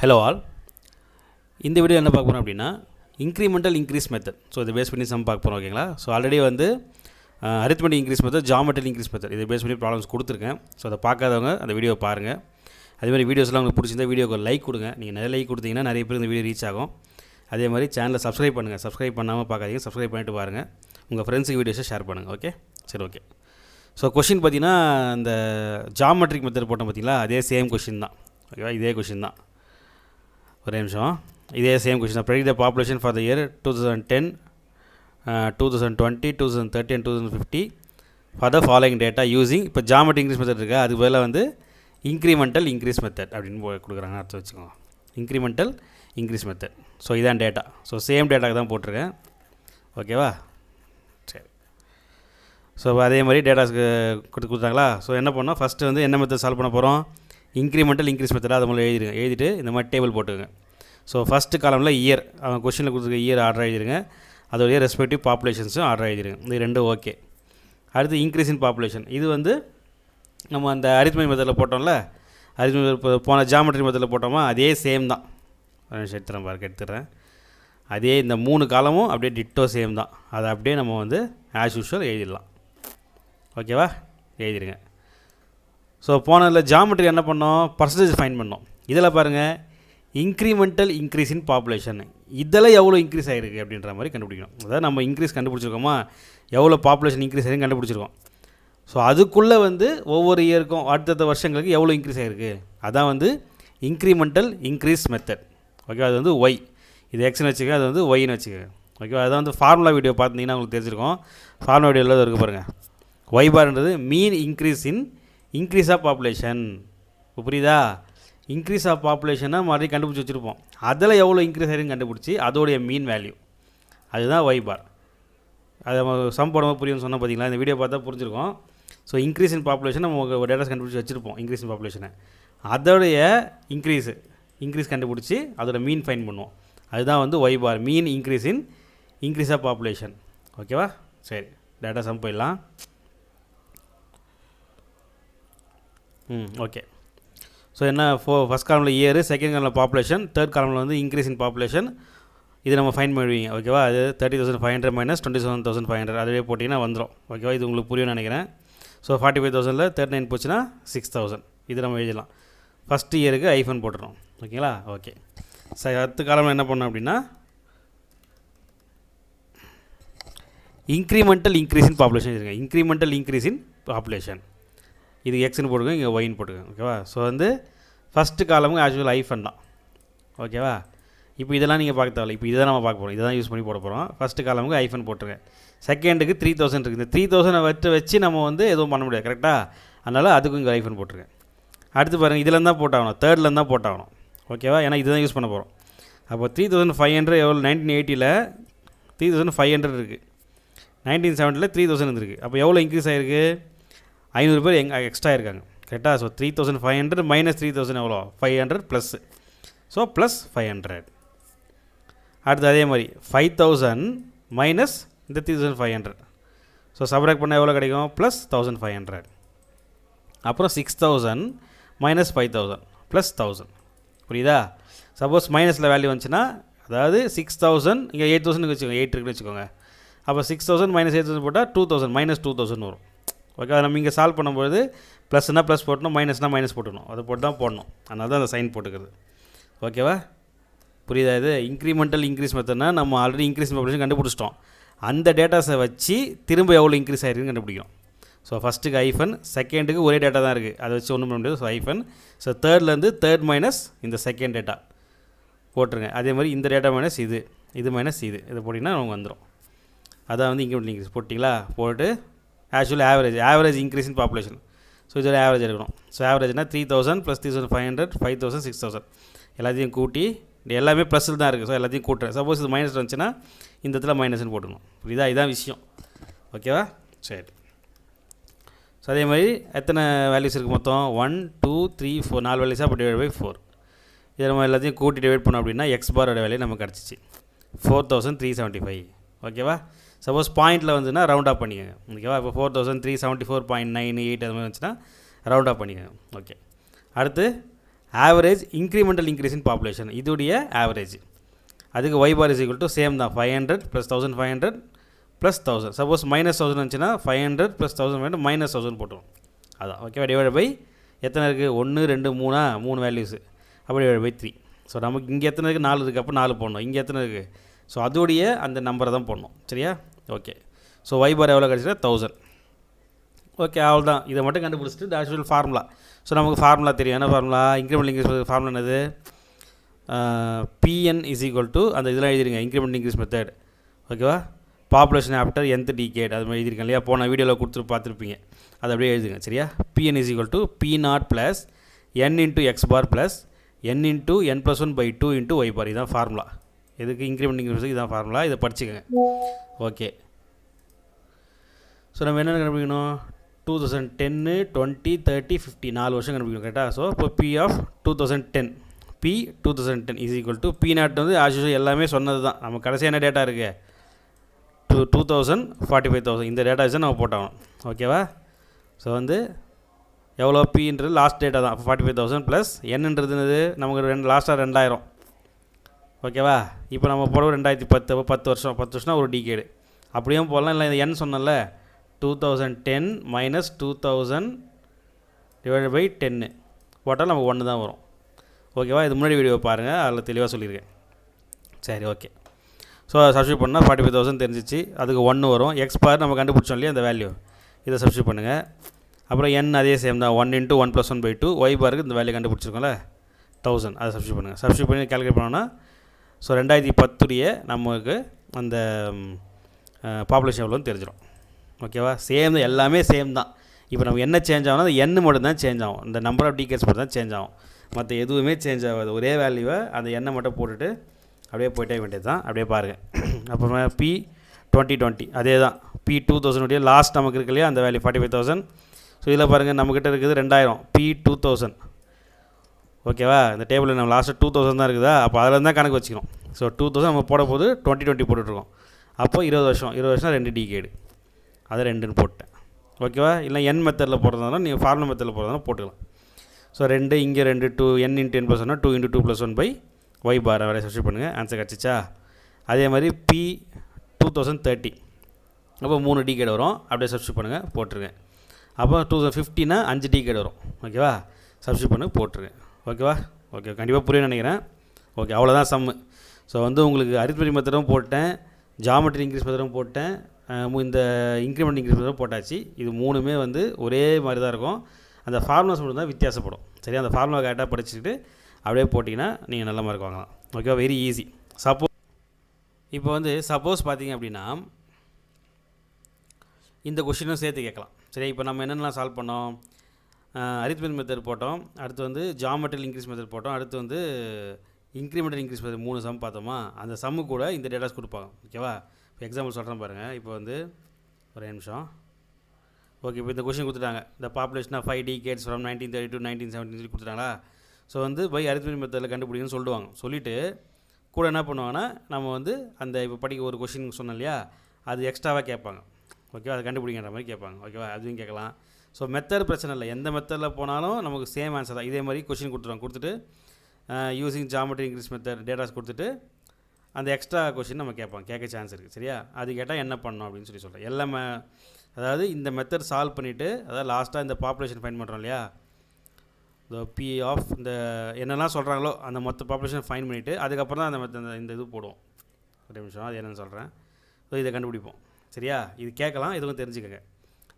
Hello all. இந்த video என்ன பார்க்க போகிறோம் அப்படின்னா இன்க்ரிமெண்டல் இன்க்ரீஸ் மெத்தட். ஸோ இதை பேஸ் பண்ணி சம் பார்க்க போகிறோம். ஓகேங்களா? ஸோ ஆல்ரெடி வந்து arithmetic increase method, geometric increase method இதை பேஸ் பண்ணி ப்ராப்ளம்ஸ் கொடுத்துருக்கேன். ஸோ அதை பார்க்காதவங்க அந்த வீடியோ பாருங்கள். அதேமாதிரி வீடியோஸ்லாம் உங்களுக்கு பிடிச்சிருந்தா வீடியோக்கு லைக் கொடுங்க. நீங்கள் நிறைய லைக் கொடுத்தீங்கன்னா நிறைய பேர் இந்த வீடியோ ரீச் ஆகும். அதே மாதிரி சேனலை சப்ஸ்கிரைப் பண்ணுங்கள். சப்ஸ்கிரைப் பண்ணாமல் பார்க்காதீங்க, சப்ஸ்கிரைப் பண்ணிட்டு பாருங்கள். உங்கள் ஃப்ரெண்ட்ஸுக்கு வீடியோஸை ஷேர் பண்ணுங்கள். ஓகே, சரி, ஓகே. ஸோ கொஷின் பார்த்தீங்கன்னா இந்த ஜாமெட்ரிக் மெத்தட் போட்டோம் பார்த்தீங்களா, அதே சேம் கொஷின் தான். ஓகேவா? இதே கொஷின் தான். ஒரே நிமிஷம். இதே சேம் கொஷின் தான். Predict the population for the year 2010, 2020, 2030 and 2050 for the following data using. இப்போ ஜாமெட்ரிக் இன்க்ரீஸ் மெத்தட் இருக்கா, அதுக்கு பதிலாக வந்து இன்க்ரிமெண்டல் இன்க்ரீஸ் மெத்தட் அப்படின்னு கொடுக்குறாங்க. அர்த்தம் வச்சுக்கோங்க, இன்க்ரிமெண்டல் இன்க்ரீஸ் மெத்தட். ஸோ இதான் டேட்டா. ஸோ சேம் டேட்டாக்கு தான் போட்டிருக்கேன். ஓகேவா? சரி. ஸோ அதே மாதிரி டேட்டாஸ்க்கு கொடுத்தாங்களா. ஸோ என்ன பண்ணோம், ஃபஸ்ட்டு வந்து என்ன மெத்தட் சால்வ் பண்ண போகிறோம், இன்க்ரிமெண்டல் இன்க்ரீஸ் மெத்தட். அதை மூலம் எழுதிட்டு இந்த மாதிரி டேபிள் போட்டுருங்க. ஸோ ஃபஸ்ட்டு காலமில் இயர், அவங்க கொஷினில் கொடுத்துருக்க இயர் ஆர்டர் எழுதிருங்க. அதோடைய ரெஸ்பெக்டிவ் பாப்புலேஷன்ஸும் ஆர்டர் எழுதிருங்க. இது ரெண்டும் ஓகே. அடுத்து இன்க்ரீஸ் இன் பாப்புலேஷன். இது வந்து நம்ம அந்த அரித்மெட்டிக் மெத்தடில் போட்டோம்ல, அரித்மெட்டிக் போன ஜாமெட்ரி மெத்தடில் போட்டோமா, அதே சேம் தான். எடுத்துடுறேன். அதே இந்த 3 காலமும் அப்படியே டிட்டோ சேம் தான். அதை அப்படியே நம்ம வந்து ஆஸ் யூஷுவல் எழுதிடலாம். ஓகேவா? எழுதிடுங்க. ஸோ போனதில் ஜாமெட்ரி என்ன பண்ணோம், பர்சன்டேஜ் ஃபைன் பண்ணோம். இதில் பாருங்கள், இன்க்ரிமெண்டல் இன்க்ரீஸ் இன் பாப்புலேஷன். இதெல்லாம் எவ்வளோ இன்க்ரீஸ் ஆகிருக்கு அப்படின்ற மாதிரி கண்டுபிடிக்கணும். அதாவது நம்ம இன்க்ரீஸ் கண்டுபிடிச்சிருக்கோமா, எவ்வளோ பாப்புலேஷன் இன்க்ரீஸ் ஆகிருக்கு கண்டுபிடிச்சிருக்கோம். ஸோ அதுக்குள்ளே வந்து ஒவ்வொரு இயருக்கும் அடுத்தடுத்த வருஷங்களுக்கு எவ்வளோ இன்க்ரீஸ் ஆகிருக்கு, அதான் வந்து இன்க்ரிமெண்டல் இன்க்ரீஸ் மெத்தட். ஓகே, அது வந்து ஒய். இது எக்ஸ்னு வச்சுக்க, அது வந்து ஒய்னு வச்சுக்க. ஓகேவா? அதான் வந்து ஃபார்முலா வீடியோ பார்த்தீங்கன்னா உங்களுக்கு தெரிஞ்சிருக்கும். ஃபார்முலா வீடியோவில் இருக்குது பாருங்கள். ஒய் பார்ன்றது mean increase in increase of population. இப்போ புரியுதா? இன்க்ரீஸ் ஆஃப் பாப்புலேஷனாக மறுபடியும் கண்டுபிடிச்சி வச்சுருப்போம். அதில் எவ்வளோ இன்க்ரீஸ் ஆகிருக்குன்னு கண்டுபிடிச்சி அதோடைய மீன் வேல்யூ, அதுதான் ஒய் பார். அதை நம்ம சம் போடும்போது புரியும்னு சொன்னால் பார்த்தீங்களா, இந்த வீடியோ பார்த்தா புரிஞ்சிருக்கோம். ஸோ இன்க்ரீஸ் இன் பாப்புலேஷன் நம்ம டேட்டாஸ் கண்டுபிடிச்சி வச்சுருப்போம். இன்க்ரீஸ் இன் பாப்புலேஷனை அதோடைய இன்க்ரீஸ் கண்டுபிடிச்சி அதோட மீன் ஃபைன் பண்ணுவோம். அதுதான் வந்து y bar, mean increase in increase of population. ஓகேவா? சரி, டேட்டா சம் போயிடலாம். ஓகே. ஸோ என்ன, ஃபஸ்ட் காலமில் இயர், செகண்ட் காலமில் பாப்புலேஷன், தேர்ட் காலமில் வந்து இன்க்ரீஸ் இன் பாப்புலேஷன். இது நம்ம ஃபைன் பண்ணுவீங்க. ஓகேவா? அது 30,500 மைனஸ் 27,500 அதுவே போட்டிங்கன்னா வந்துடும். ஓகேவா? இது உங்களுக்கு புரியும்னு நினைக்கிறேன். ஸோ 45,000ல் 39 போச்சுன்னா 6,000. இது நம்ம எழுதலாம். ஃபஸ்ட் இயருக்கு ஐஃபன் போட்டுறோம். ஓகேங்களா? ஓகே. சரி, அடுத்த காலமில் என்ன பண்ணோம் அப்படின்னா இன்க்ரிமெண்டல் இன்க்ரீஸ் இன் பாப்புலேஷன் இருக்குங்க. Incremental increase in population. இது எக்ஸ்னு போட்டுக்கோங்க, இங்கே ஒயின்னு போட்டுக்கோங்க. ஓகேவா? ஸோ வந்து ஃபஸ்ட்டு காலமுக்கு ஆக்சுவல் ஐஃபன் தான். ஓகேவா? இப்போ இதெல்லாம் நீங்கள் பார்க்க தேவையில்ல. இப்போ இதை தான் நம்ம பார்க்க போகிறோம். இதை தான் யூஸ் பண்ணி போட போகிறோம். ஃபஸ்ட்டு காலமுக்கு ஐஃபன் போட்டுருங்க. செகண்டுக்கு 3,000 இருக்குது. இந்த 3,000 வச்சு நம்ம வந்து எதுவும் பண்ண முடியாது. கரெக்டாக? அதனால் அதுக்கும் இங்கே ஐஃபன் போட்டுருங்க. அடுத்து பாருங்கள், இதில் தான் போட்டாகணும், தேர்ட்லேருந்து தான் போட்டாகணும். ஓகேவா? ஏன்னா இதுதான் யூஸ் பண்ண போகிறோம். அப்போ 3,500 எவ்வளோ, 1980ல் 3,500 இருக்குது. 1970ல் 3,000 இருந்திருக்கு. அப்போ எவ்வளோ இன்க்ரீஸ் ஆகிருக்கு, 500 பேர் எக்ஸ்ட்ரா இருக்காங்க. கரெக்டாக? ஸோ 3,500 மைனஸ் 3,000 எவ்வளோ, 500 ப்ளஸ். So plus 500. அடுத்து அதே மாதிரி 5,000 மைனஸ் இந்த 3,500. ஸோ சப்ராக்ட் பண்ணால் எவ்வளோ கிடைக்கும், ப்ளஸ் 1,500. அப்புறம் 6,000 மைனஸ் 5,000 ப்ளஸ் 1,000. புரியுதா? சப்போஸ் மைனஸில் வேல்யூ வந்துச்சுன்னா, அதாவது 6,000 இங்கே 8,000 வச்சுக்கோங்க, 8 இருக்குன்னு வச்சுக்கோங்க. அப்போ 6,000 மைனஸ் 8,000 போட்டால் 2,000 மைனஸ் 2,000 வரும். ஓகே, அதை நம்ம இங்கே சால்வ் பண்ணும்போது ப்ளஸ்னால் ப்ளஸ் போட்டணும், மைனஸ்னால் மைனஸ் போட்டுக்கணும். அதை போட்டு தான் போடணும். அதனால தான் அந்த சைன் போட்டுக்கிறது. ஓகேவா? புரியுதா? இது இன்க்ரிமெண்டல் இன்க்ரீஸ் மெத்தட்னா நம்ம ஆல்ரெடி இன்க்ரீஸ் பாப்புலேஷன் கண்டுபிடிச்சிட்டோம். அந்த டேட்டாஸை வச்சு திரும்ப எவ்வளோ இன்க்ரீஸ் ஆகிருக்குன்னு கண்டுபிடிக்கும். ஸோ ஃபஸ்ட்டுக்கு ஐஃபன், செகண்டுக்கு ஒரே டேட்டா தான் இருக்குது, அதை வச்சு ஒன்றும் பண்ண முடியாது. ஸோ ஐஃபன். ஸோ தேர்ட்லேருந்து தேர்ட் மைனஸ் இந்த செகண்ட் டேட்டா போட்டுருங்க. அதே மாதிரி இந்த டேட்டா மைனஸ் இது மைனஸ் இது போட்டிங்கன்னா நமக்கு வந்துடும். அதான் வந்து இன்க்ரிமெண்டல் இன்க்ரீஸ் போட்டிங்களா. போட்டு actually average increase in population. So இதோட ஆவரேஜ் எடுக்கணும். ஸோ ஆவரேஜ்னா 3,000 ப்ளஸ் 3,500 5,000 6,000 எல்லாத்தையும் கூட்டி, எல்லாமே ப்ளஸில் தான் இருக்குது. ஸோ எல்லாத்தையும் கூட்டுறேன். சப்போஸ் இது மைனஸ் வந்துச்சுன்னா இந்த இடத்துல மைனஸ்ன்னு போட்டுக்கணும். புரியுதா? இதுதான் விஷயம். ஓகேவா? சரி. ஸோ அதே மாதிரி எத்தனை வேல்யூஸ் இருக்குது மொத்தம், 1 2 3 4 4 வேல்யூஸாக அப்போ டிவைட் பை 4. இதை நம்ம எல்லாத்தையும் கூட்டி டிவைட் பண்ணோம் அப்படின்னா எக்ஸ் பாரோட வேல்யூ நமக்கு கிடச்சிச்சு 4,375. ஓகேவா? சப்போஸ் பாயிண்டில் வந்துன்னா ரவுண்ட் ஆஃப் பண்ணிக்கோங்க. ஓகேவா? இப்போ 4,374.98 அது மாதிரி வந்துச்சுன்னா ரவுண்ட் ஆஃப் பண்ணிக்கோங்க. ஓகே. அடுத்து average incremental increase in population, இதுடைய ஆவரேஜ். அதுக்கு y bar is equal to same தான், 500 ப்ளஸ் 1500 ப்ளஸ் 1000. சப்போஸ் -1000 இருந்துச்சுன்னா 500 ப்ளஸ் 1500 -1000 போட்டுரும். அதான் ஓகேவா. டிவைட் பை எத்தனை இருக்குது, 1 2 3 வேல்யூஸு, அப்போ டிவைட் பை 3. ஸோ நமக்கு இங்கே எத்தனை இருக்குது, 4 இருக்குது, அப்போ 4 போடணும். இங்கே எத்தனை இருக்குது, ஸோ அதோடைய அந்த நம்பரை தான் போடணும். சரியா, ஓகே. ஸோ y பார் எவ்வளோ கிடச்சினா 1000. ஓகே, அவ்வளோ தான். இதை மட்டும் கண்டுபிடிச்சிட்டு டேஷுவல் ஃபார்முலா. ஸோ நமக்கு ஃபார்முலா தெரியும். என்ன ஃபார்முலா, இன்க்ரிமெண்ட் இன்க்ரீஸ் ஃபார்முலா என்னது, PN இஸ் ஈக்குவல் டு அந்த இதெல்லாம் எழுதிருங்க, இன்க்ரிமெண்ட் இன்க்ரீஸ் மெத்தட். ஓகேவா, பாப்புலேஷன் ஆஃப்டர் nth டிகேட், அது மாதிரி எழுதிருக்கேன் இல்லையா, போன வீடியோவில் கொடுத்துட்டு பார்த்துருப்பீங்க, அதை அப்படியே எழுதுங்க. சரியா, PN is equal to P0 plus n into x bar plus n into n+1/2 into y bar. இதுதான் ஃபார்முலா. எதுக்கு, இன்க்ரிமெண்ட் இன்க்ரீஸ், இதுதான் ஃபார்முலா. இதை படிச்சுக்கோங்க. ஓகே, ஸோ நம்ம என்னென்ன கண்டுபிடிக்கணும், 2010 20 30 50 4 வருஷம் கண்டுபிடிக்கணும். கரெக்டாக. ஸோ இப்போ P of 2010, P 2010 is equal to P0 வந்து ஆஸ் யூசுவல் எல்லாமே சொன்னது தான். நம்ம கடைசியாக என்ன டேட்டா இருக்குது, 2000 45,000, இந்த டேட்டா வச்சு நம்ம போட்டாகணும். ஓகேவா. ஸோ வந்து எவ்வளோ, Pன்றது லாஸ்ட் டேட்டா தான், 45,000 ப்ளஸ் என்னன்றது நமக்கு லாஸ்ட்டாக 2000. ஓகேவா. இப்போ நம்ம போடுவோம் 2010, 10 வருஷம், 10 வருஷம்னா ஒரு டிகேடு. அப்படியும் போடலாம். இல்லை இந்த n சொன்னல, 2010 மைனஸ் 2000 டிவைட் பை 10 போட்டால் நமக்கு 1 தான் வரும். ஓகேவா. இது முன்னாடி வீடியோ பாருங்கள், அதில் தெளிவாக சொல்லியிருக்கேன். சரி, ஓகே. ஸோ சப்ஸ்டியூட் பண்ணால் 45,000 தெரிஞ்சிச்சு, அதுக்கு 1 வரும். எக்ஸ் பார் நம்ம கண்டுபிடிச்சோம் இல்லையா அந்த வேல்யூ, இதை சப்ஸ்டியூட் பண்ணுங்கள். அப்புறம் n அதே சேம் தான், 1 இன்ட்டு 1+1/2. y பாருக்கு இந்த வேல்யூ கண்டுபிடிச்சிருக்கோம்ல 1000, அதை சப்ஸ்டியூட் பண்ணுங்கள். சப்ஸ்டியூட் பண்ணி கால்குலேட் பண்ணோன்னா ஸோ 2010 நமக்கு அந்த பாப்புலேஷன் எவ்வளோன்னு தெரிஞ்சிடும். ஓகேவா. சேம் தான், எல்லாமே சேம் தான். இப்போ நம்ம என்ன சேஞ்ச் ஆகும்னா அந்த n மட்டும் தான் சேஞ்ச் ஆகும், இந்த நம்பர் ஆஃப் டிகேட்ஸ் மட்டும் தான் சேஞ்ச் ஆகும், மற்ற எதுவுமே சேஞ்ச் ஆகாது. ஒரே வேல்யூவை அந்த எண்ணை மட்டும் போட்டுட்டு அப்படியே போயிட்டே வேண்டியது தான். அப்படியே பாருங்கள். அப்புறமா P 2020 அதே தான், P 2000 லாஸ்ட் நமக்கு இருக்கு இல்லையா அந்த வேல்யூ 45,000. ஸோ இதில் பாருங்கள் நம்மக்கிட்ட இருக்குது 2000, P 2000. ஓகேவா. இந்த டேபிளில் நம்ம லாஸ்ட்டு 2000 தான் இருக்குதா, அப்போ அதில் தான் கணக்கு வச்சுக்கணும். ஸோ 2000 நம்ம போட போது 2020 போட்டுட்ருக்கோம். அப்போது 20 வருஷம் 2 டிகேடு, அதை 2ன்னு போட்டேன். ஓகேவா. இல்லை n மெத்தடில் போடுறதுனால நீங்கள் ஃபார்முலா மெத்தடில் போடுறதுனால போட்டுக்கலாம். ஸோ 2 இங்கே 2 2 n into n+1 2 into 2+1/y பார் வேலையை சப்ஸ்டியூட் பண்ணுங்கள். ஆன்சர் கிடச்சிச்சா. அதே மாதிரி P 2030 அப்போ 3 டிகேட் வரும், அப்படியே சப்ஸ்டியூட் பண்ணுங்கள், போட்டுருங்க. அப்போ 2050னா 5 டிகேட் வரும். ஓகேவா. சப்ஸ்டியூட் பண்ணி போட்டுருங்க. ஓகேவா. ஓகே, கண்டிப்பாக புரியும் நினைக்கிறேன். ஓகே, அவ்வளோதான் சம்மு. ஸோ வந்து உங்களுக்கு அரித்மெட்டிக் மெத்தடும் போட்டேன், ஜாமெட்ரி இன்க்ரீஸ் மெத்தடும் போட்டேன், இந்த இன்க்ரிமெண்ட் இன்க்ரீஸ் மெத்தடும் போட்டாச்சு. இது மூணுமே வந்து ஒரே மாதிரி தான் இருக்கும், அந்த ஃபார்முலாஸ் மட்டும் தான் வித்தியாசப்படும். சரி, அந்த ஃபார்முலா கரெக்டாக படிச்சுட்டு அப்படியே போட்டிங்கன்னா நீங்கள் நல்ல மார்க் வாங்கலாம். ஓகேவா, வெரி ஈஸி. இப்போ வந்து சப்போஸ் பார்த்தீங்க அப்படின்னா இந்த கொஷினும் சேர்த்து கேட்கலாம். சரி, இப்போ நம்ம என்னென்னலாம் சால்வ் பண்ணோம், அரித்மெட்டிக் மெத்தட் போட்டோம், அடுத்து வந்து ஜாமெட்ரிக்கல் இன்க்ரீஸ் மெத்தட் போட்டோம், அடுத்து வந்து இன்க்ரிமெண்டல் இன்க்ரீஸ் மெத்தட் 3 சம் பார்த்தோமா, அந்த சம்மு கூட இந்த டேட்டாஸ் கொடுப்பாங்க. ஓகேவா. இப்போ எக்ஸாம்பிள் சொல்கிறேன் பாருங்கள். இப்போ வந்து ஒரு நிமிஷம். ஓகே, இப்போ இந்த கொஷின் கொடுத்துட்டாங்க, இந்த population of 5 decades from 1930 to 1970 கொடுத்துட்டாங்களா. ஸோ வந்து பை அரித்மெட்டிக் மெத்தடில் கண்டுபிடிக்கணும்னு சொல்லுவாங்க. சொல்லிவிட்டு கூட என்ன பண்ணுவாங்கன்னா நம்ம வந்து அந்த இப்போ படிக்க ஒரு கொஷின் சொன்னோம் இல்லையா, அது எக்ஸ்ட்ராவாக கேட்பாங்க. ஓகேவா, அதை கண்டுபிடிக்கிற மாதிரி கேட்பாங்க. ஓகேவா, அதுவும் கேட்கலாம். ஸோ மெத்தட் பிரச்சனை இல்லை, எந்த மெத்தடில் போனாலும் நமக்கு சேம் ஆன்சர் தான். இதே மாதிரி கொஷின் கொடுத்துருவாங்க, கொடுத்துட்டு using geometry increase method datas கொடுத்துட்டு அந்த எக்ஸ்ட்ரா கொஷின் நம்ம கேட்க சான்ஸ் இருக்குது. சரியா, அது கேட்டால் என்ன பண்ணணும் அப்படின்னு சொல்கிறேன். எல்லாமே அதாவது இந்த மெத்தட் சால்வ் பண்ணிவிட்டு, அதாவது லாஸ்ட்டாக இந்த பாப்புலேஷன் ஃபைண்ட் பண்ணுறோம் இல்லையா, இந்த P ஆஃப் இந்த என்னெல்லாம் சொல்கிறாங்களோ அந்த மொத்த பாப்புலேஷன் ஃபைண்ட் பண்ணிவிட்டு அதுக்கப்புறம் தான் அந்த இந்த இது போடுவோம். ஒரு நிமிஷம், அது என்னென்னு சொல்கிறேன். ஸோ இதை கண்டுபிடிப்போம். சரியா, இது கேட்கலாம், இதுவும் தெரிஞ்சுக்கங்க.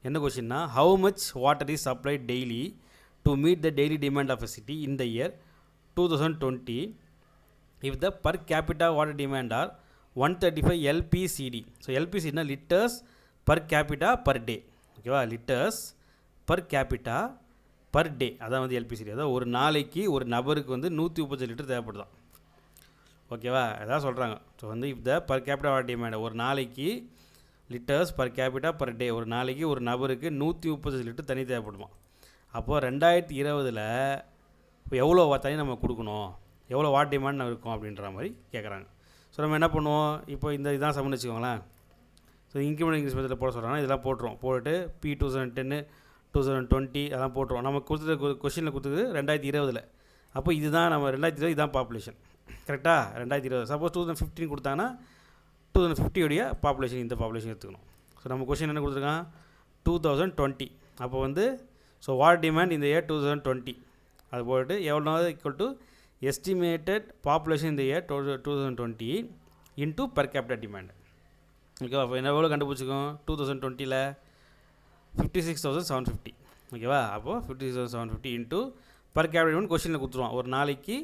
என்ன கொஷின்னா, how much water is supplied daily to meet the daily demand of a city in the year 2020 if the per capita water demand are 135 LPCD. So LPCDனா litres per capita per day. ஓகேவா, litres per capita per day, அதான் வந்து LPCD. அதாவது ஒரு நாளைக்கு ஒரு நபருக்கு வந்து 130 லிட்டர் தேவைப்படுதான். ஓகேவா, அதான் சொல்கிறாங்க. ஸோ வந்து if the per capita water demand ஒரு நாளைக்கு litres per capita per day, ஒரு நாளைக்கு ஒரு நபருக்கு 130 லிட்டர் தண்ணி தேவைப்படுமா. அப்போது 2020 இப்போ எவ்வளோ தண்ணி நம்ம கொடுக்கணும், எவ்வளோ வாட் டிமாண்ட் இருக்கும் அப்படின்ற மாதிரி கேட்குறாங்க. ஸோ நம்ம என்ன பண்ணுவோம், இப்போ இதுதான் சம்னு வச்சுக்கோங்களேன். ஸோ இன்க்ரிமெண்ட் இன்க்ரீஸ் மெத்தடில் போட சொல்கிறாங்கன்னா இதெல்லாம் போட்டுருவோம். போட்டு P 2010 2020 அதெல்லாம் போட்டுருவோம். நம்ம கொடுத்துட்டு கொஷினில் கொடுத்தது 2020. அப்போ இதுதான் நம்ம 2020 இதுதான் பாப்புலேஷன் கரெக்டாக. 2020 சப்போஸ் 2015 கொடுத்தாங்கன்னா 2050 உடைய பாப்புலேஷன் இந்த பாப்புலேஷன் எடுத்துக்கணும். ஸோ நம்ம கொஷின் என்ன கொடுத்துருக்கான் 2020. அப்போ வந்து ஸோ வாட் டிமாண்ட் இந்த இயர் 2020 அது போட்டு எவ்வளோ ஈக்குவல் டு எஸ்டிமேட்டட் பாப்புலேஷன் இந்த year 2020 into per capital demand. ஓகேவா? அப்போ என்ன எவ்வளோ கண்டுபிடிச்சிக்கோம் 2020ல் 56,750. ஓகேவா? அப்போது 56,750 இன்டூ பர் கேபிட்டல் டிமாண்ட் கொஷினில் கொடுத்துருவான். ஒரு நாளைக்கு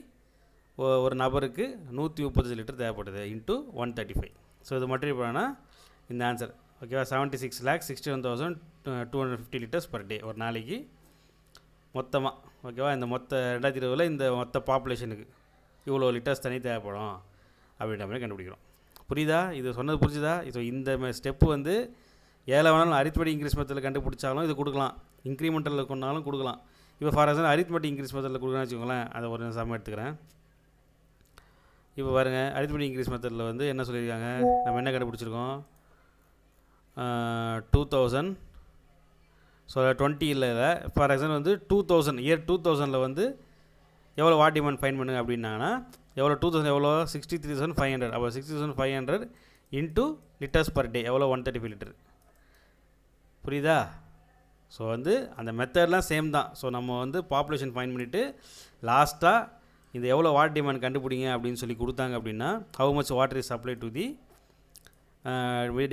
ஒரு நபருக்கு 135 லிட்டர் தேவைப்படுது இன்டூ 135. ஸோ இது மட்டும் இப்போனா இந்த ஆன்சர். ஓகேவா? 76,61,250 லிட்டர்ஸ் பர் டே ஒரு நாளைக்கு மொத்தமாக. ஓகேவா? இந்த மொத்த 2020 இந்த மொத்த பாப்புலேஷனுக்கு இவ்வளோ லிட்டர்ஸ் தண்ணி தேவைப்படும் அப்படின்ற மாதிரி கண்டுபிடிக்கிறோம். புரியுதா? இது சொன்னது புரிஞ்சுதா? ஸோ இந்த ஸ்டெப்பு வந்து ஏழை வேணாலும் அரித்மெட்டிக் இன்க்ரீஸ் மெத்தடில் கண்டுபிடிச்சாலும் இது கொடுக்கலாம், இன்க்ரிமெண்டலில் கொண்டாலும் கொடுக்கலாம். இப்போ ஃபார் எக்ஸாம்பிள் அரித்மெட்டிக் இன்க்ரீஸ் மெத்தடில் கொடுக்கணும்னு வச்சுக்கோங்களேன். அதை ஒரு சமம் எடுத்துக்கிறேன். இப்போ பாருங்கள், அரித்மெட்டிக் இன்க்ரீஸ் மெத்தடில் வந்து என்ன சொல்லியிருக்காங்க, நம்ம என்ன கண்டுபிடிச்சிருக்கோம் 2000. ஸோ 20 இல்லை, ஃபார் எக்ஸாம்பிள் வந்து 2000 இயர் 2000 வந்து எவ்வளோ வாட் டிமாண்ட் ஃபைன் பண்ணுங்க அப்படின்னாங்கன்னா எவ்வளோ 2000 எவ்வளோ 63,500. அப்போ 63,500 இன்டூ லிட்டர்ஸ் பர் டே எவ்வளோ 135 லிட்டர். புரியுதா? ஸோ வந்து அந்த மெத்தட்லாம் சேம் தான். ஸோ நம்ம வந்து பாப்புலேஷன் ஃபைன் பண்ணிவிட்டு லாஸ்ட்டாக இந்த எவ்வளோ வாட் டிமாண்ட் கண்டுபிடிங்க அப்படின்னு சொல்லி கொடுத்தாங்க அப்படின்னா how much water is supply to the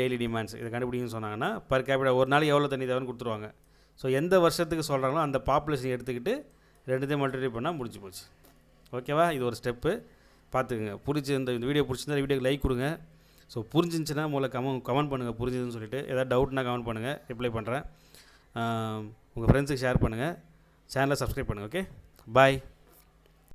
daily demands இதை கண்டுபிடிங்கன்னு சொன்னாங்கன்னா பர் கேபிட்டல் ஒரு நாளைக்கு எவ்வளோ தண்ணி தேவைன்னு கொடுத்துருவாங்க. ஸோ எந்த வருஷத்துக்கு சொல்கிறாங்களோ அந்த பாப்புலேஷன் எடுத்துக்கிட்டு ரெண்டுத்தையும் மல்டிப்ளை பண்ணால் முடிஞ்சு போச்சு. ஓகேவா? இது ஒரு ஸ்டெப்பு பார்த்துக்குங்க. இந்த வீடியோ பிடிச்சிருந்தா வீடியோக்கு லைக் கொடுங்க. ஸோ புரிஞ்சிருந்துச்சுன்னா முதல்ல கமெண்ட் பண்ணுங்கள் புரிஞ்சுதுன்னு சொல்லிட்டு. ஏதாவது டவுட்னா கமெண்ட் பண்ணுங்கள், ரிப்ளை பண்ணுறேன். உங்கள் ஃப்ரெண்ட்ஸுக்கு ஷேர் பண்ணுங்கள், சேனலை சப்ஸ்கிரைப் பண்ணுங்கள். ஓகே, பாய்.